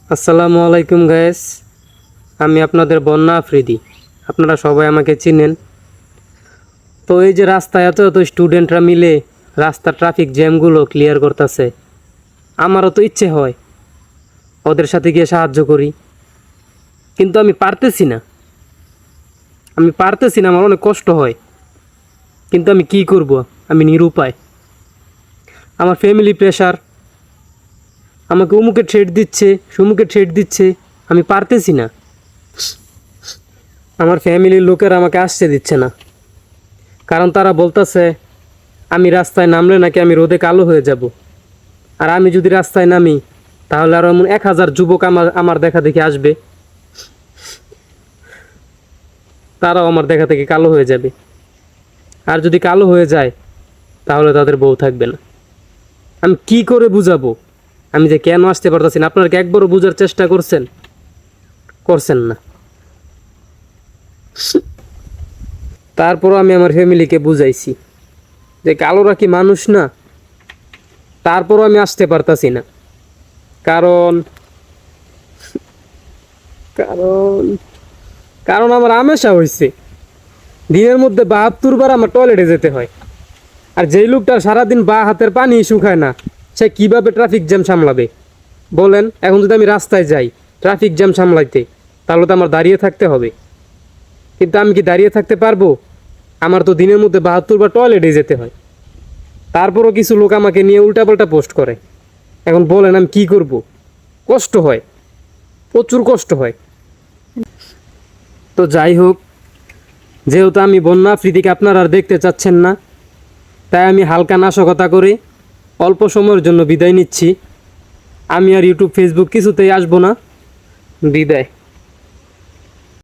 আসসালামু আলাইকুম গাইস, আমি আপনাদের বন্যা আফ্রিদি। আপনারা সবাই আমাকে চিনেন। তো এই যে রাস্তায় এত এত স্টুডেন্টরা মিলে রাস্তার ট্রাফিক জ্যামগুলো ক্লিয়ার করতেছে, আমারও তো ইচ্ছে হয় ওদের সাথে গিয়ে সাহায্য করি, কিন্তু আমি পারতেছি না। আমার অনেক কষ্ট হয়, কিন্তু আমি কি করব? আমি নিরুপায়। আমার ফ্যামিলি প্রেশার আমাকে অমুকে থ্রেট দিচ্ছে, সমুকে থ্রেট দিচ্ছে, আমি পারতেছি না। আমার ফ্যামিলির লোকেরা আমাকে আসতে দিচ্ছে না, কারণ তারা বলতেছে আমি রাস্তায় নামলে নাকি আমি রোদে কালো হয়ে যাব। আর আমি যদি রাস্তায় নামি তাহলে আরও এমন 1000 যুবক আমার আমার দেখা দেখি আসবে, তারাও আমার দেখা থেকে কালো হয়ে যাবে। আর যদি কালো হয়ে যায় তাহলে তাদের বউ থাকবে না। আমি কি করে বুঝাবো আমি যে কেন আসতে পারতেছি না? আপনারা কি একবারও বোঝার চেষ্টা করছেন না? তারপরও আমি আমার ফ্যামিলিকে বুঝাইছি যে কালোরা কি মানুষ না। তারপরও আমি আসতে পারতাছি না, কারণ কারণ কারণ আমার আমেশা হয়েছে দিনের মধ্যে 72 বার আমার টয়লেটে যেতে হয়। আর যেই লোকটার সারাদিন হাতের পানি শুকায় না, সে কিভাবে ট্রাফিক জ্যাম সামলাবে বলেন? এখন যদি আমি রাস্তায় যাই ট্রাফিক জ্যাম সামলাইতে, তাহলে তো আমার দাঁড়িয়ে থাকতে হবে। কিন্তু আমি কি দাঁড়িয়ে থাকতে পারবো? আমার তো দিনের মধ্যে 72 বার টয়লেটে যেতে হয়। তারপরও কিছু লোক আমাকে নিয়ে উল্টাপাল্টা পোস্ট করে। এখন বলেন আমি কি করব? কষ্ট হয়, প্রচুর কষ্ট হয়। তো যাই হোক, যেহেতু আমি বন্যা আফ্রিদিকে আপনারা আর দেখতে চাচ্ছেন না, তাই আমি হালকা নাশকতা করে অল্প সময়ের জন্য বিদায় নিচ্ছি। আমি আর ইউটিউব ফেসবুক কিছুতেই আসবো না। বিদায়।